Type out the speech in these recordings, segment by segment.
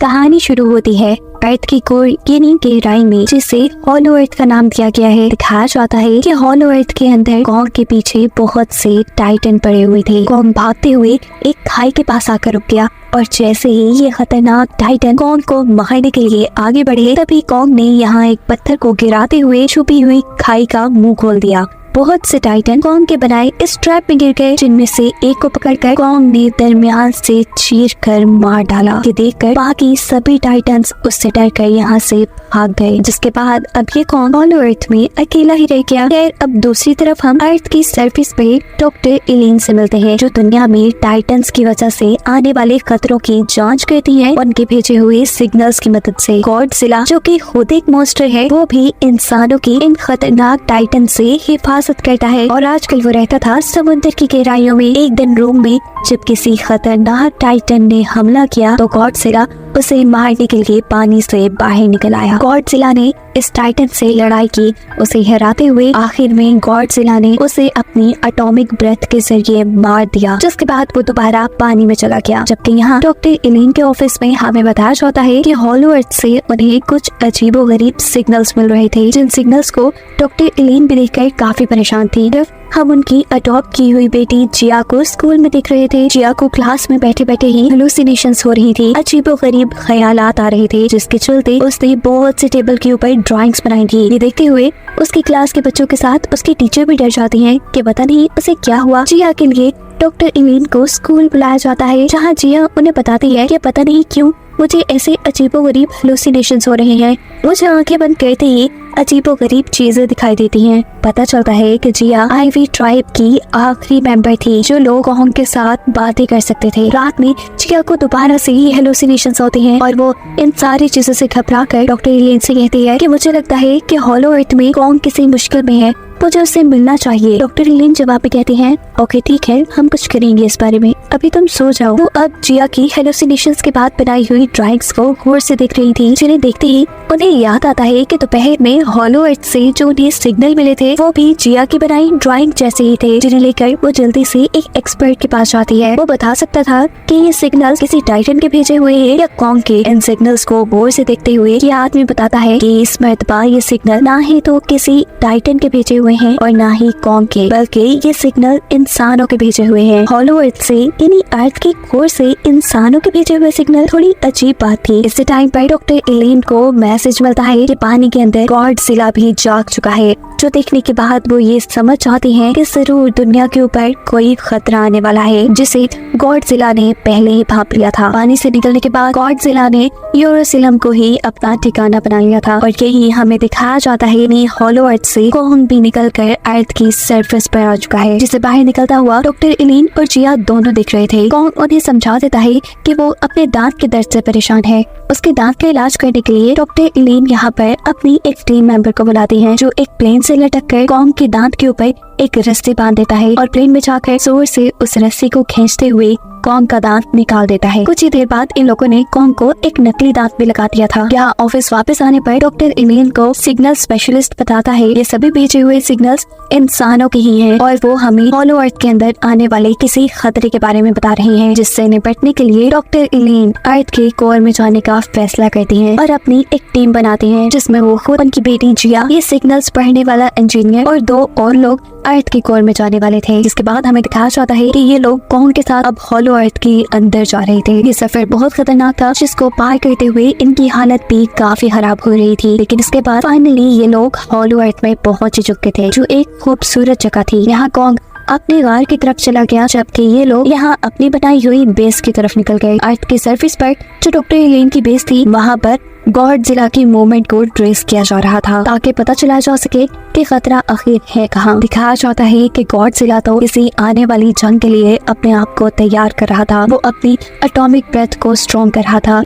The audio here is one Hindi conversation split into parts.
कहानी शुरू होती है अर्थ की कोर यानी गहराई में, जिसे हॉलो अर्थ का नाम दिया गया है। दिखाया जाता है कि हॉलो अर्थ के अंदर कॉन्ग के पीछे बहुत से टाइटन पड़े हुए थे। कॉन्ग भागते हुए एक खाई के पास आकर रुक गया और जैसे ही ये खतरनाक टाइटन कॉन्ग को मारने के लिए आगे बढ़े, तभी कॉन्ग ने यहाँ एक पत्थर को गिराते हुए छुपी हुई खाई का मुंह खोल दिया। बहुत से टाइटन कॉन्ग के बनाए इस ट्रैप में गिर गए, जिनमें से एक को पकड़कर कॉन्ग ने दरमियान से चीरकर मार डाला। ये देखकर बाकी सभी टाइटन्स उससे डरकर यहाँ से भाग गए, जिसके बाद अब ये कॉन्ग हॉलो अर्थ में अकेला ही रह गया। खैर, अब दूसरी तरफ हम अर्थ की सरफेस पे डॉक्टर एलिन से मिलते हैं, जो दुनिया में टाइटन्स की वजह से आने वाले खतरों की जांच करती है। उनके भेजे हुए सिग्नल्स की मदद से गॉडजिला, जो कि खुद एक मॉन्स्टर है, वो भी इंसानों की इन खतरनाक टाइटन से हिफाजत करता है। और आजकल वो रहता था समुद्र की गहराइयों में। एक दिन रूम में जब किसी खतरनाक टाइटन ने हमला किया तो गॉडजिला उसे मारने के लिए पानी से बाहर निकल आया। गॉडजिला ने इस टाइटन से लड़ाई की, उसे हराते हुए आखिर में गॉडजिला ने उसे अपनी एटॉमिक ब्रेथ के जरिए मार दिया, जिसके बाद वो दोबारा पानी में चला गया। जबकि यहाँ डॉक्टर एलिन के ऑफिस में हमें बताया जाता है कि हॉलो अर्थ से उन्हें कुछ अजीबोगरीब सिग्नल्स मिल रहे थे, जिन सिग्नल्स को डॉक्टर एलिन भी देखकर काफी परेशान थी। हम उनकी अडॉप्ट की हुई बेटी जिया को स्कूल में देख रहे थे। जिया को क्लास में बैठे बैठे ही हेलुसिनेशंस हो रही थी, अजीबोगरीब ख्यालात आ रहे थे, जिसके चलते उसने बहुत से टेबल के ऊपर ड्राइंग्स बनाई थी। ये देखते हुए उसकी क्लास के बच्चों के साथ उसकी टीचर भी डर जाती है कि पता नहीं उसे क्या हुआ। जिया के लिए डॉक्टर एलिन को स्कूल बुलाया जाता है, जहाँ जिया उन्हें बताती है कि पता नहीं क्यों मुझे ऐसे अजीबोगरीब हेलुसिनेशंस हो रहे हैं। मुझे आंखें बंद करते ही अजीबोगरीब चीजें दिखाई देती हैं। पता चलता है कि जिया आईवी ट्राइब की आखिरी मेंबर थी, जो लोग कॉन्ग के साथ बातें कर सकते थे। रात में जिया को दोबारा से ही हेलुसिनेशंस होते हैं और वो इन सारी चीजों से घबरा कर डॉक्टर एलिन से कहती है कि मुझे लगता है कि हॉलो अर्थ में कॉन्ग किसी मुश्किल में है, मुझे उससे मिलना चाहिए। डॉक्टर एलिन जवाब में कहती हैं, ओके ठीक है, हम कुछ करेंगे इस बारे में, अभी तुम सो जाओ। वो अब जिया की हेलुसिनेशंस के बाद बनाई हुई ड्राइंग्स को गौर से देख रही थी, जिन्हें देखते ही उन्हें याद आता है कि दोपहर में हॉलो अर्थ से जो उन्हें सिग्नल मिले थे वो भी जिया की बनाई ड्राइंग जैसे ही थे, जिन्हें लेकर वो जल्दी से एक एक्सपर्ट के पास जाती है। वो बता सकता था कि ये सिग्नल्स किसी टाइटन के भेजे हुए हैं या कॉन्ग के। इन सिग्नल्स को गौर से देखते हुए ये आदमी बताता है कि इस मर्तबा ये सिग्नल ना ही तो किसी टाइटन के भेजे हुए हैं और ना ही कॉन्ग के, बल्कि ये सिग्नल इंसानों के भेजे हुए हैं। हॉलो अर्थ से यानी अर्थ की कोर से इंसानों के भेजे हुए सिग्नल थोड़ी अजीब बात थी। इसी टाइम पर डॉक्टर एलिन को मैसेज मिलता है कि पानी के अंदर गॉडजिला भी जाग चुका है, जो देखने के बाद वो ये समझ जाती हैं कि जरूर दुनिया के ऊपर कोई खतरा आने वाला है, जिसे गॉडजिला ने पहले ही भांप लिया था। पानी से निकलने के बाद गॉडजिला ने यूरोसिलम को ही अपना ठिकाना बना लिया था और यही हमें दिखाया जाता है कि हॉलो अर्थ से कॉन्ग भी निकल कर अर्थ की सरफेस पर आ चुका है, जिसे बाहर निकलता हुआ डॉक्टर एलिन और जिया दोनों दिख रहे थे। कॉन्ग उन्हें समझा देता है कि वो अपने दांत के दर्द से परेशान है। उसके दांत का इलाज करने के लिए डॉक्टर एलिन यहाँ पर अपनी एक टीम मेंबर को बुलाती है, जो एक प्लेन से लटक कर कॉन्ग के दांत के ऊपर एक रस्सी बांध देता है और प्लेन में जाकर जोर से उस रस्सी को खींचते हुए कॉन्ग का दांत निकाल देता है। कुछ ही देर बाद इन लोगों ने कॉन्ग को एक नकली दांत भी लगा दिया था। यहाँ ऑफिस वापस आने पर डॉक्टर एलिन को सिग्नल स्पेशलिस्ट बताता है ये सभी भेजे हुए सिग्नल्स इंसानों के ही हैं और वो हमें हॉलो अर्थ के अंदर आने वाले किसी खतरे के बारे में बता रहे हैं, जिससे निपटने के लिए डॉक्टर एलिन अर्थ के कोर में जाने का फैसला करती है और अपनी एक टीम बनाती है, जिसमें वो खुद, उनकी बेटी जिया, ये सिग्नल्स पढ़ने वाला इंजीनियर और 2 और लोग अर्थ के कोर में जाने वाले थे। जिसके बाद हमें दिखाया जाता है कि ये लोग कॉन्ग के साथ अब हॉलो अर्थ के अंदर जा रहे थे। ये सफर बहुत खतरनाक था, जिसको पार करते हुए इनकी हालत भी काफी खराब हो रही थी। लेकिन इसके बाद फाइनली ये लोग हॉलो अर्थ में पहुंच चुके थे, जो एक खूबसूरत जगह थी। यहाँ कॉन्ग अपने गार की तरफ चला गया, जबकि ये लोग यहाँ अपनी बनाई हुई बेस की तरफ निकल गए। अर्थ की सरफेस पर जो डॉक्टर एलिन की बेस थी, वहाँ पर गॉडजिला की मूवमेंट को ट्रेस किया जा रहा था, ताकि पता चला जा सके कि खतरा आखिर है कहाँ। दिखाया जाता है कि गॉडजिला तो किसी आने वाली जंग के लिए अपने आप को तैयार कर रहा था। वो अपनी एटॉमिक ब्रेथ को स्ट्रॉन्ग कर रहा था।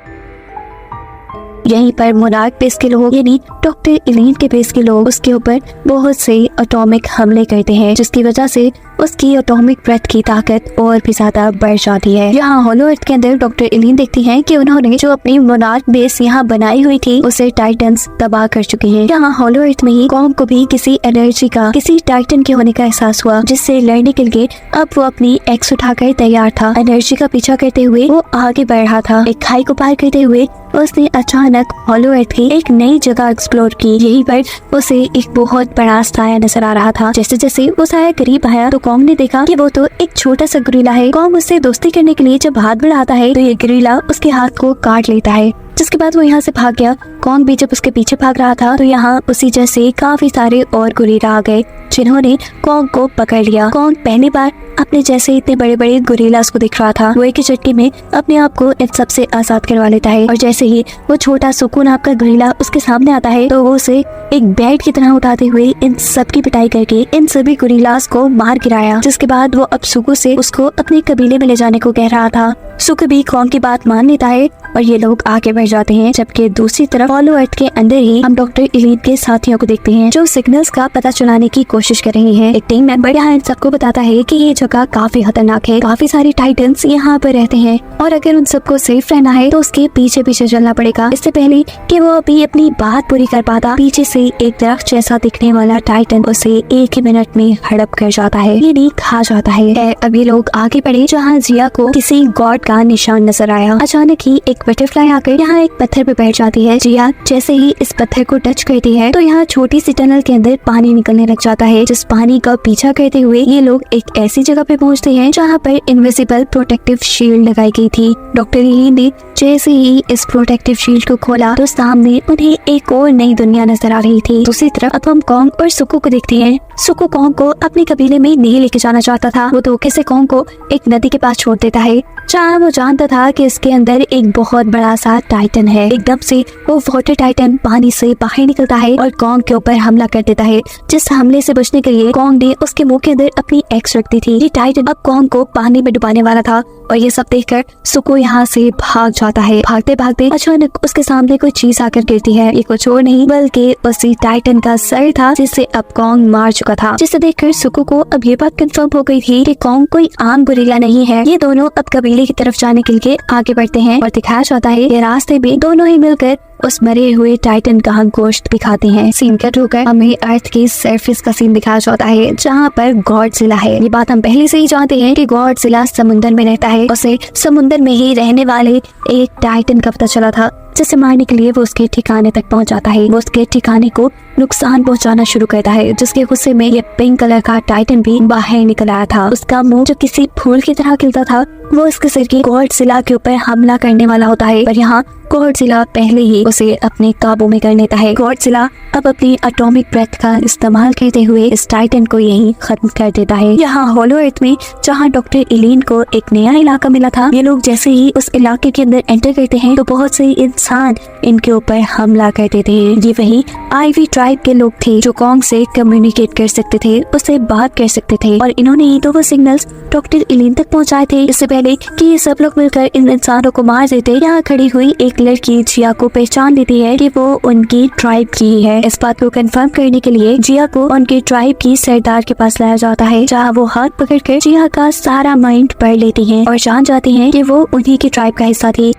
यहीं पर मोनार्क बेस के लोग यानी डॉक्टर एलिन के बेस के लोग उसके ऊपर बहुत से एटॉमिक हमले करते हैं, जिसकी वजह से उसकी एटॉमिक ब्रेथ की ताकत और भी ज्यादा बढ़ जाती है। यहाँ हॉलो अर्थ के अंदर डॉक्टर एलिन देखती हैं कि उन्होंने जो अपनी मोनार्क बेस यहाँ बनाई हुई थी उसे टाइटन्स तबाह कर चुके हैं। यहाँ हॉलो अर्थ में ही कॉन्ग को भी किसी एनर्जी का, किसी टाइटन के होने का एहसास हुआ, जिससे लड़ने के लिए अब वो अपनी एक्स उठाकर तैयार था। एनर्जी का पीछा करते हुए वो आगे बढ़ रहा था। एक खाई को पार करते हुए उसने अचानक हॉलो अर्थ की एक नई जगह एक्सप्लोर की। यही पर उसे एक बहुत बड़ा साया नजर आ रहा था। जैसे जैसे वो साया करीब आया तो कॉन्ग ने देखा कि वो तो एक छोटा सा गोरिल्ला है। कॉन्ग उससे दोस्ती करने के लिए जब हाथ बढ़ाता है तो ये गोरिल्ला उसके हाथ को काट लेता है, जिसके बाद वो यहाँ से भाग गया। कॉन्ग भी जब उसके पीछे भाग रहा था तो यहाँ उसी जैसे काफी सारे और गोरिल्ला आ गए जिन्होंने कॉन्ग को पकड़ लिया। कॉन्ग पहली बार अपने जैसे इतने बड़े बड़े गोरिल्लास को दिख रहा था। वो एक झटके में अपने आप को इन सबसे आजाद करवा लेता है और जैसे ही वो छोटा सुकून आपका गोरिल्ला उसके सामने आता है तो वो उसे एक बैट की तरह उठाते हुए इन सब की पिटाई करके इन सभी गोरिल्लास को मार गिराया। जिसके बाद वो अब सुकू से उसको अपने कबीले में ले जाने को कह रहा था। सुकू भी कॉन्ग की बात मान लेता है और ये लोग आगे बढ़ जाते हैं। जबकि दूसरी तरफ हॉलो अर्थ के अंदर ही हम डॉक्टर एलिन के साथियों को देखते हैं जो सिग्नल्स का पता चलाने की कोशिश कर रहे हैं। एक टीम मेंबर यहाँ इन सबको बताता है कि ये जगह काफी खतरनाक है, काफी सारे टाइटन्स यहाँ पर रहते हैं और अगर उन सबको सेफ रहना है तो उसके पीछे पीछे चलना पड़ेगा। इससे पहले कि वो अभी अपनी बात पूरी कर पाता, पीछे से एक दरख्त जैसा दिखने वाला टाइटन उसे एक ही मिनट में हड़प कर जाता है, यानी खा जाता है। अब ये लोग आगे बढ़े जहाँ जिया को किसी गॉड का निशान नजर आया। अचानक ही एक बटरफ्लाई आकर यहाँ एक पत्थर पे बैठ जाती है। जिया जैसे ही इस पत्थर को टच करती है तो यहाँ छोटी सी टनल के अंदर पानी निकलने लग जाता है। जिस पानी का पीछा करते हुए ये लोग एक ऐसी जगह पे पहुँचते हैं जहाँ पर इनविजिबल प्रोटेक्टिव शील्ड लगाई गई थी। डॉक्टर एलिन ने जैसे ही इस प्रोटेक्टिव शील्ड को खोला तो सामने उन्हें एक और नई दुनिया नजर आ रही थी। दूसरी तरफ अब हम कॉन्ग और सुकू को देखते हैं। सुकू कॉन्ग को अपने कबीले में नहीं लेके जाना चाहता था। वो धोखे से कॉन्ग को एक नदी के पास छोड़ देता है जहाँ वो जानता था कि इसके अंदर एक बहुत बड़ा सा टाइटन है। एकदम से वो वाटर टाइटन पानी से बाहर निकलता है और कॉन्ग के ऊपर हमला कर देता है। जिस हमले से बचने के लिए कॉन्ग ने उसके मुंह के अंदर अपनी एक्स रख दी थी। ये टाइटन अब कॉन्ग को पानी में डुबाने वाला था और ये सब देखकर सुकू यहाँ से भाग जाता है। भागते भागते अचानक उसके सामने कोई चीज आकर गिरती है। ये कुछ और नहीं बल्कि उसी टाइटन का सर था जिसे अब कॉन्ग मार चुका था। जिसे देखकर सुकू को अब ये बात कंफर्म हो गई थी कि कॉन्ग कोई आम गोरिल्ला नहीं है। ये दोनों अब कबीले की तरफ जाने के लिए आगे बढ़ते हैं और दिखाया जाता है कि रास्ते में दोनों ही मिलकर उस मरे हुए टाइटन का गोश्त भी खाते हैं। सीन कट होकर हमें अर्थ की सरफेस का सीन दिखाया जाता है जहाँ पर गॉडजिला है। ये बात हम पहले से ही जानते हैं कि गॉडजिला समुद्र में रहता है। उसे समुद्र में ही रहने वाले एक टाइटन का पता चला था जिसे मारने के लिए वो उसके ठिकाने तक पहुंच जाता है। वो उसके ठिकाने को नुकसान पहुंचाना शुरू करता है जिसके गुस्से में ये पिंक कलर का टाइटन भी बाहर निकल आया था। उसका मुंह जो किसी फूल की तरह खिलता था वो उसके सिर की गॉडजिला के ऊपर हमला करने वाला होता है, पर यहाँ गॉडजिला पहले ही उसे अपने काबू में कर लेता है। गॉडजिला अब अपनी एटॉमिक ब्रेथ का इस्तेमाल करते हुए इस टाइटन को यहीं खत्म कर देता है। यहाँ हॉलो अर्थ में जहाँ डॉक्टर एलिन को एक नया इलाका मिला था, ये लोग जैसे ही उस इलाके के अंदर एंटर करते हैं तो बहुत से इंसान इनके ऊपर हमला कर देते हैं। ये वही आईवी ट्राइब के लोग थे जो कॉन्ग से कम्युनिकेट कर सकते थे, उससे बात कर सकते थे और इन्होंने ही तो वो सिग्नल्स डॉक्टर एलिन तक पहुँचाए थे इससे पहले कि ये सब लोग मिलकर इन इंसानों को मार देते। यहाँ खड़ी हुई एक लड़की जिया को पहचान लेती है कि वो उनकी ट्राइब की है। इस बात को कंफर्म करने के लिए जिया को उनके ट्राइब की सरदार के पास लाया जाता है जहाँ वो हाथ पकड़कर जिया का सारा माइंड पढ़ लेती हैं और जान जाते हैं कि वो उन्हीं की ट्राइब का हिस्सा थी।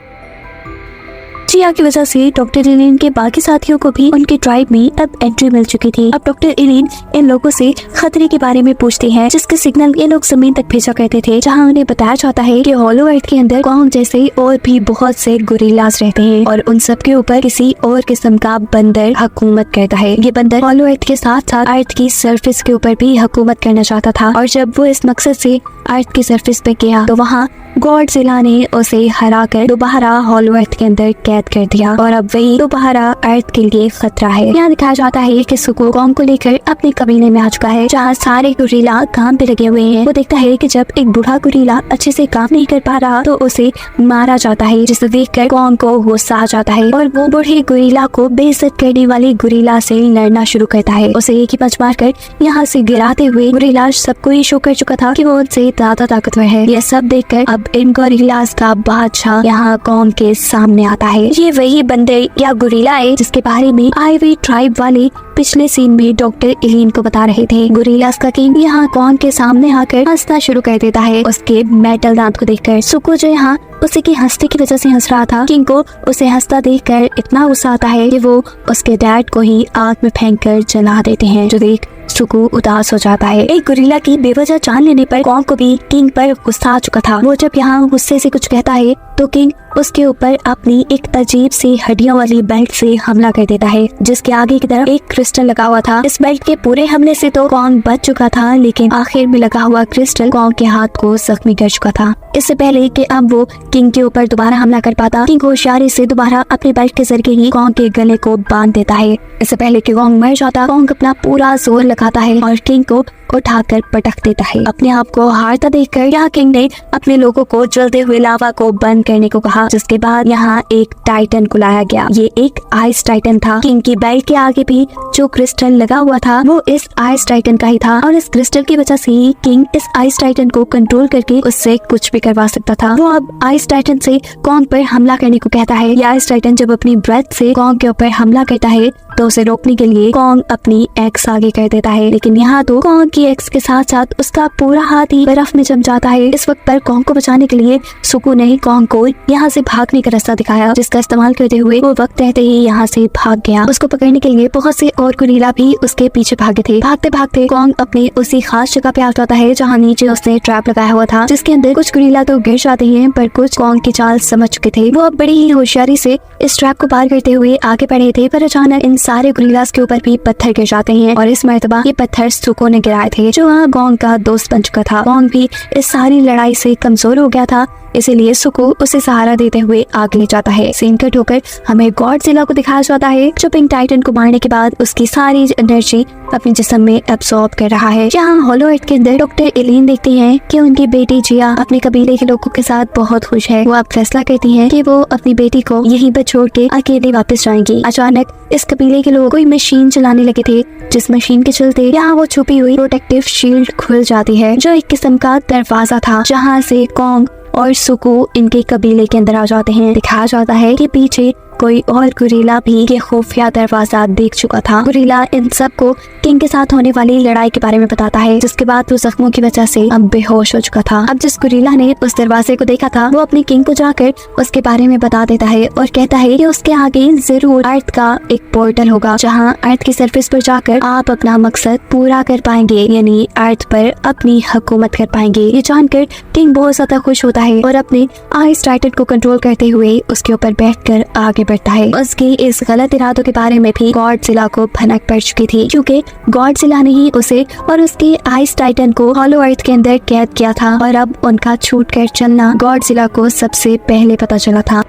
जिया की वजह से डॉक्टर एलिन के बाकी साथियों को भी उनके ट्राइब में अब एंट्री मिल चुकी थी। अब डॉक्टर एलिन इन लोगों से खतरे के बारे में पूछते हैं जिसके सिग्नल ये लोग जमीन तक भेजा करते थे, जहां उन्हें बताया जाता है कि हॉलो अर्थ के अंदर कॉन्ग जैसे और भी बहुत से गोरिल्लास रहते हैं और उन सब के ऊपर किसी और किस्म का बंदर हुकूमत करता है। ये बंदर हॉलो अर्थ के साथ साथ अर्थ की सरफेस के ऊपर भी हुकूमत करना चाहता था और जब वो इस मकसद से अर्थ की सरफेस पे गया तो वहाँ गॉडजिला ने उसे हराकर दोबारा हॉलो अर्थ के अंदर कैद कर दिया और अब वही दोबारा अर्थ के लिए खतरा है। यहाँ दिखाया जाता है कि सुकू कॉन्ग को लेकर अपने कबीले में आ चुका है जहाँ सारे गोरिल्ला काम पे लगे हुए हैं। वो देखता है कि जब एक बूढ़ा गोरिल्ला अच्छे से काम नहीं कर पा रहा तो उसे मारा जाता है, जिसे देखकर कॉन्ग को गुस्सा आ जाता है और वो बूढ़े गोरिल्ला को बेइज्जत करने वाले गोरिल्ला से लड़ना शुरू करता है। उसे एक ही पंच मारकर यहाँ से गिराते हुए गोरिल्ला सबको ये शो कर चुका था कि वो उनसे ज्यादा ताकतवर है। यह सब देखकर अब इन गोरिल्लास का बादशाह यहाँ कॉन्ग के सामने आता है। ये वही बंदर या गोरिल्ला है जिसके बारे में आईवी ट्राइब वाले पिछले सीन में डॉक्टर एलिन को बता रहे थे। गोरिल्लास का किंग यहाँ कॉन्ग के सामने आकर हंसना शुरू कर देता है। उसके मेटल दांत को देखकर सुको जो यहाँ उसी की हंसने की वजह से हंस रहा था, किंग को उसे हंसता देखकर इतना गुस्सा आता है कि वो उसके डैड को ही आग में फेंककर जला देते हैं, जो देख सुकू उदास हो जाता है। एक गोरिल्ला की बेवजह जान लेने पर कॉन्ग को भी किंग पर गुस्सा आ चुका था। वो जब यहाँ गुस्से से कुछ कहता है तो किंग उसके ऊपर अपनी एक अजीब सी हड्डियों वाली बेल्ट से हमला कर देता है, जिसके आगे की तरफ एक क्रिस्टल लगा हुआ था। इस बेल्ट के पूरे हमले से तो कॉन्ग बच चुका था, लेकिन आखिर में लगा हुआ क्रिस्टल कॉन्ग के हाथ को जख्मी कर चुका था। इससे पहले कि अब वो किंग के ऊपर दोबारा हमला कर पाता, किंग होशियारी से दोबारा अपने बेल्ट के जरिए ही कॉन्ग के गले को बांध देता है। इससे पहले कि कॉन्ग मर जाता, कॉन्ग अपना पूरा जोर लगाता है और किंग को उठाकर पटक देता है। अपने आप को हारता देखकर यहाँ किंग ने अपने लोगों को जलते हुए लावा को बंद करने को कहा, जिसके बाद यहाँ एक टाइटन को लाया गया। ये एक आइस टाइटन था। किंग की बेल्ट के आगे भी जो क्रिस्टल लगा हुआ था वो इस आइस टाइटन का ही था, और इस क्रिस्टल की वजह से ही किंग इस आइस टाइटन को कंट्रोल करके उससे कुछ भी करवा सकता था। वो अब आइस टाइटन से कॉन्ग पर हमला करने को कहता है। यह आइस टाइटन जब अपनी ब्रेथ से कॉन्ग के ऊपर हमला करता है तो उसे रोकने के लिए कॉन्ग अपनी एक्स आगे कर देता है, लेकिन यहाँ तो कॉन्ग की एक्स के साथ साथ उसका पूरा हाथ ही बर्फ में जम जाता है। इस वक्त पर कॉन्ग को बचाने के लिए सुकू ने कॉन्ग को यहाँ से भागने का रास्ता दिखाया, जिसका इस्तेमाल करते हुए वो वक्त रहते ही यहाँ से भाग गया। उसको पकड़ने के लिए बहुत से और गोरिल्ला भी उसके पीछे भागे थे। भागते भागते कॉन्ग अपने उसी खास जगह पे आ जाता है जहाँ नीचे उसने ट्रैप लगाया हुआ था, जिसके अंदर कुछ गोरिल्ला तो गिर जाते हैं, पर कुछ कॉन्ग की चाल समझ चुके थे। वो अब बड़ी ही होशियारी से इस ट्रैप को पार करते हुए आगे बढ़े थे, पर अचानक इन सारे गोरिल्लास के ऊपर भी पत्थर गिर जाते हैं, और इस मर्तबा ये पत्थर सुको ने गिराए थे, जो वहाँ कॉन्ग का दोस्त बन चुका था। कॉन्ग भी इस सारी लड़ाई से कमजोर हो गया था, इसीलिए सुको उसे सहारा देते हुए आगे ले जाता है। सीन कट होकर हमें गॉडजिला को दिखाया जाता है, जो पिंक टाइटन को मारने के बाद उसकी सारी एनर्जी अपने जिस्म में एब्सॉर्ब कर रहा है। यहाँ होलो अर्थ के अंदर डॉक्टर एलिन देखती हैं कि उनकी बेटी जिया अपने कबीले के लोगों के साथ बहुत खुश है। वो अब फैसला करती हैं कि वो अपनी बेटी को यहीं पर छोड़ के अकेले वापस जाएंगी। अचानक इस कबीले के लोग कोई मशीन चलाने लगे थे, जिस मशीन के चलते यहाँ वो छुपी हुई प्रोटेक्टिव शील्ड खुल जाती है, जो एक किस्म का दरवाजा था, जहाँ से कॉन्ग और सुकू इनके कबीले के अंदर आ जाते हैं। दिखाया जाता है कि पीछे कोई और गोरिल्ला भी ये खुफिया दरवाजा देख चुका था। गोरिल्ला इन सबको किंग के साथ होने वाली लड़ाई के बारे में बताता है, जिसके बाद वो जख्मों की वजह से अब बेहोश हो चुका था। अब जिस गोरिल्ला ने उस दरवाजे को देखा था वो अपने किंग को जाकर उसके बारे में बता देता है और कहता है कि उसके आगे जरूर अर्थ का एक पोर्टल होगा, जहाँ अर्थ की सरफेस पर जाकर आप अपना मकसद पूरा कर पाएंगे, यानी अर्थ पर अपनी हुकूमत कर पाएंगे। ये जानकर किंग बहुत ज्यादा खुश होता है और अपने आइस टाइटन को कंट्रोल करते हुए उसके ऊपर बैठकर आगे बढ़ता है। उसके इस गलत इरादों के बारे में भी गॉडजिला को भनक पड़ चुकी थी, क्योंकि गॉडजिला ने ही उसे और उसके आइस टाइटन को होलो अर्थ के अंदर कैद किया था, और अब उनका छूट कर चलना गॉडजिला को सबसे पहले पता चला था।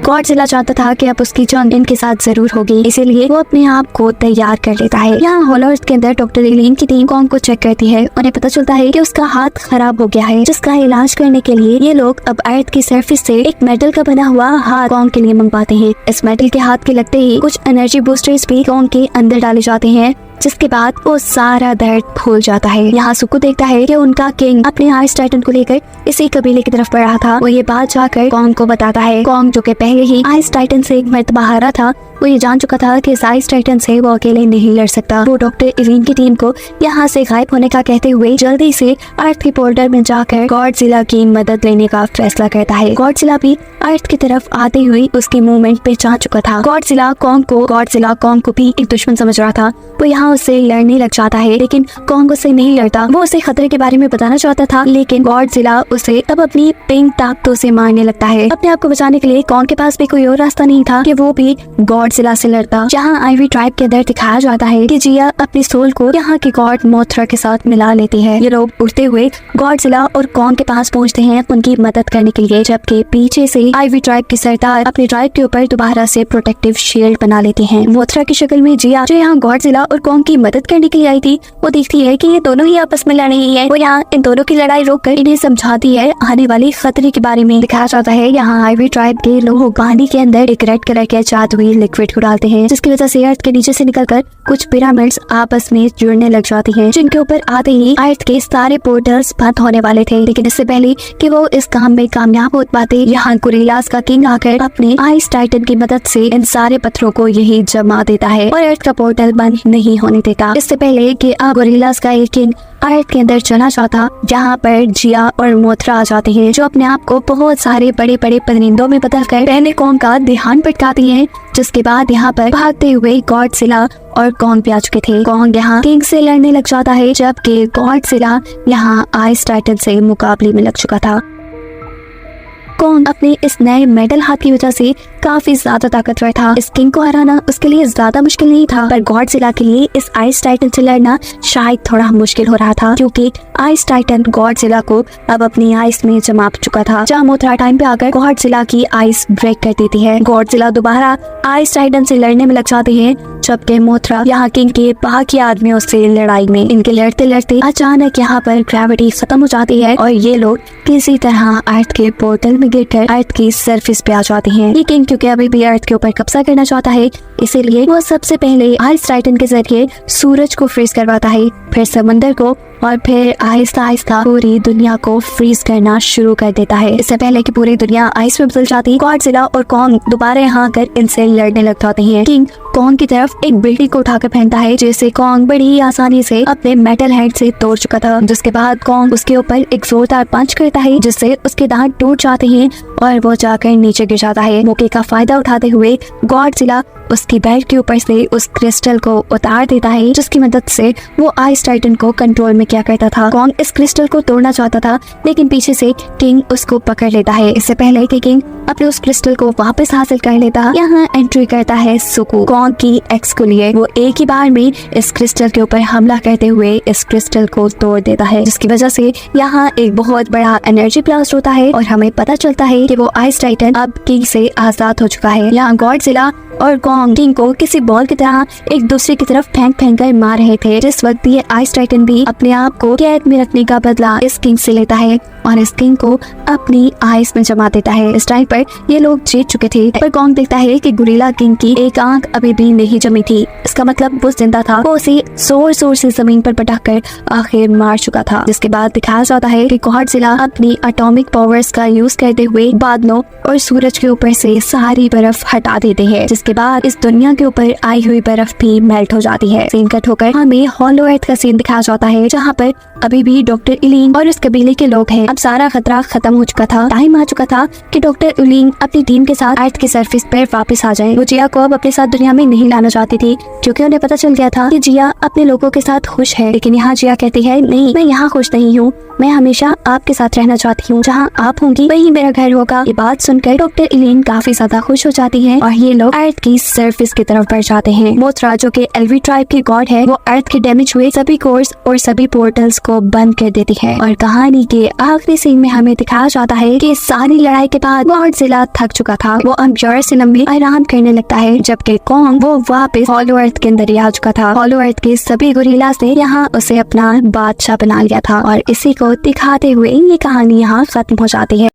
गॉडजिला चाहता था कि अब उसकी जंग इनके साथ जरूर होगी, इसीलिए वो अपने आप को तैयार कर लेता है। यहाँ होलो अर्थ के अंदर डॉक्टर एलिन की टीम कॉन्ग को चेक करती है। उन्हें पता चलता है कि उसका हाथ खराब हो गया है, जिसका इलाज करने के लिए ये लोग अब अर्थ की सरफेस से एक मेटल का बना हुआ हाथ कॉन्ग के लिए मंगवाते हैं। इस मेटल के हाथ के लगते ही कुछ एनर्जी बूस्टर्स भी कॉन्ग के अंदर डाले जाते हैं, जिसके बाद वो सारा दर्द भूल जाता है। यहाँ सुकू देखता है कि उनका किंग अपने आइस टाइटन को लेकर इसी कबीले की तरफ बढ़ रहा था। वो ये बात जाकर कॉन्ग को बताता है। कॉन्ग जो कि पहले ही आइस टाइटन से एक मर्तबा हारा था, वो ये जान चुका था कि इस आइस टाइटन से वो अकेले नहीं लड़ सकता। वो डॉक्टर एलिन की टीम को यहाँ से गायब होने का कहते हुए जल्दी से अर्थ के पोर्टल में जाकर गॉडजिला की मदद लेने का फैसला करता है। गॉडजिला भी अर्थ की तरफ आते हुए उसकी मूवमेंट पहचान चुका था। गॉडजिला कॉन्ग को भी एक दुश्मन समझ रहा था। वो यहाँ उससे लड़ने लग जाता है, लेकिन कॉन्ग उससे नहीं लड़ता। वो उसे खतरे के बारे में बताना चाहता था, लेकिन गॉडजिला उसे अब अपनी पिंक ताकतों से मारने लगता है। अपने आप को बचाने के लिए कॉन्ग के पास भी कोई और रास्ता नहीं था कि वो भी गॉडजिला से लड़ता। जहाँ आइवी ट्राइब के अंदर दिखाया जाता है कि जिया अपनी सोल को यहाँ के गॉड मोथरा के साथ मिला लेती है। ये लोग उड़ते हुए गॉडजिला और कॉन्ग के पास पहुँचते हैं उनकी मदद करने के लिए, जबकि पीछे से आइवी ट्राइब के सरदार अपनी ट्राइब के ऊपर दोबारा से प्रोटेक्टिव शील्ड बना लेते हैं। मोथरा की शक्ल में जिया, जो यहाँ गॉडजिला और कॉन्ग की मदद करने के लिए आई थी, वो देखती है कि ये दोनों ही आपस में लड़ रही है। वो यहाँ इन दोनों की लड़ाई रोककर इन्हें समझाती है आने वाली खतरे के बारे में। दिखाया जाता है यहाँ आइवी ट्राइब के लोग पानी के अंदर एक रेड कलर के जादुई लिक्विड लिक्विड को डालते हैं, जिसकी वजह से अर्थ के नीचे से निकलकर कुछ पिरामिड्स आपस में जुड़ने लग जाती हैं, जिनके ऊपर आते ही अर्थ के सारे पोर्टल्स बंद होने वाले थे। लेकिन इससे पहले कि वो इस काम में कामयाब हो पाते, यहाँ गोरिल्लास का किंग आकर अपने आइस टाइटन की मदद से इन सारे पत्थरों को यही जमा देता है और अर्थ का पोर्टल बंद नहीं होने देता। इससे पहले कि गोरिल्लास का एक किंग अर्थ के अंदर चला जाता, जहाँ पर जिया और मोथरा आ जाते हैं, जो अपने आप को बहुत सारे बड़े बड़े परिंदों में बदलकर पहले कॉन्ग का ध्यान भटकाती हैं। जिसके बाद यहाँ पर भागते हुए गॉडजिला और कॉन्ग भी आ चुके थे। कॉन्ग यहाँ किंग से लड़ने लग जाता है, जबकि गॉडजिला यहाँ आइस टाइटन से मुकाबले में लग चुका था। कॉन्ग अपने इस नए मेटल हाथ की वजह से काफी ज्यादा ताकतवर था। इस किंग को हराना उसके लिए ज्यादा मुश्किल नहीं था, पर गॉडजिला के लिए इस आइस टाइटन से लड़ना शायद थोड़ा मुश्किल हो रहा था, क्योंकि आइस टाइटन गॉडजिला को अब अपनी आइस में जमा चुका था। जहाँ मोथरा टाइम पे आकर गॉडजिला की आइस ब्रेक कर देती है। गॉडजिला दोबारा आइस टाइटन से लड़ने में लग जाते हैं, जबकि मोथरा यहाँ किंग के बाकी आदमियों से लड़ाई में। इनके लड़ते लड़ते अचानक यहाँ पर ग्रेविटी खत्म हो जाती है और ये लोग किसी तरह अर्थ के पोर्टल में गिरकर अर्थ की सरफेस पे आ जाते हैं। ये किंग क्योंकि अभी भी अर्थ के ऊपर कब्जा करना चाहता है, इसीलिए वो सबसे पहले आइस टाइटन के जरिए सूरज को फ्रीज करवाता है, फिर समंदर को, और फिर आहिस्ता आहिस्ता पूरी दुनिया को फ्रीज करना शुरू कर देता है। इससे पहले कि पूरी दुनिया आइस में बदल जाती, गॉडजिला और कॉन्ग दोबारा यहाँ आकर इनसे लड़ने लग जाते हैं। किंग कॉन्ग की तरफ एक बिल्डिंग को उठाकर फेंकता है, जिसे कॉन्ग बड़ी ही आसानी से अपने मेटल हैंड से तोड़ चुका था। जिसके बाद कॉन्ग उसके ऊपर एक जोरदार पंच करता है, जिससे उसके दांत टूट जाते हैं और वो जाकर नीचे गिर जाता है। मौके का फायदा उठाते हुए गॉडजिला उसकी बेल्ट के ऊपर से उस क्रिस्टल को उतार देता है, जिसकी मदद से वो आइस टाइटन को कंट्रोल में क्या करता था। कॉन्ग इस क्रिस्टल को तोड़ना चाहता था, लेकिन पीछे से किंग उसको पकड़ लेता है। इससे पहले कि किंग अपने उस क्रिस्टल को वापस हासिल कर लेता, यहाँ एंट्री करता है सुकू, कॉन्ग की एक्स को लिए। वो एक ही बार में इस क्रिस्टल के ऊपर हमला करते हुए इस क्रिस्टल को तोड़ देता है, जिसकी वजह से यहाँ एक बहुत बड़ा एनर्जी ब्लास्ट होता है और हमें पता चलता है कि वो आइस टाइटन अब किंग से आजाद हो चुका है। यहाँ गॉडजिला और कॉन्ग किंग को किसी बॉल की तरह एक दूसरे की तरफ फेंक कर मार रहे थे। जिस वक्त ये आइस टाइटन भी अपने आप को कैद में रखने का बदला इस किंग से लेता है और इस किंग को अपनी आइस में जमा देता है। इस टाइम पर ये लोग जीत चुके थे, पर कॉन्ग देखता है कि गोरिल्ला किंग की एक आंख अभी भी नहीं जमी थी। इसका मतलब वो जिंदा था। वो उसे जोर जोर से जमीन पर पटक कर आखिर मार चुका था। जिसके बाद दिखाया जाता है कि गॉडजिला अपनी एटॉमिक पावर्स का यूज करते हुए बादलों और सूरज के ऊपर से सारी बर्फ हटा देते हैं, जिसके बाद इस दुनिया के ऊपर आई हुई बर्फ भी मेल्ट हो जाती है। सीन कट होकर हमें हॉलो अर्थ का सीन दिखाया जाता है, जहाँ पर अभी भी डॉक्टर इलीन और उस कबीले के लोग हैं। अब सारा खतरा खत्म हो चुका था। टाइम आ चुका था कि डॉक्टर इलीन अपनी टीम के साथ अर्थ की सरफेस पर वापस आ जाए। वो जिया को अब अपने साथ दुनिया में नहीं लाना चाहती थी, क्योंकि उन्हें पता चल गया था कि जिया अपने लोगों के साथ खुश है। लेकिन यहाँ जिया कहती है, नहीं, मैं यहाँ खुश नहीं हूँ, मैं हमेशा आपके साथ रहना चाहती हूँ। जहाँ आप होंगी वही मेरा घर होगा। ये बात सुनकर डॉक्टर इलीन काफी ज्यादा खुश हो जाती है और ये लोग अर्थ की सरफेस की तरफ बढ़ जाते हैं। मोथरा जो कि एल्वी ट्राइब की गॉड है, वो अर्थ के डैमेज हुए सभी कोर्स और सभी पोर्टल्स को बंद कर देती है। और कहानी के आखिरी सीन में हमें दिखाया जाता है कि सारी लड़ाई के बाद गॉडजिला थक चुका था। वो अब जेरूसलम में आराम करने लगता है, जबकि कॉन्ग वो वापस हॉलो अर्थ के अंदर ही आ चुका था। हॉलो अर्थ के सभी गोरिल्लास ने यहाँ उसे अपना बादशाह बना लिया था और इसी को दिखाते हुए ये कहानी यहाँ खत्म हो जाती है।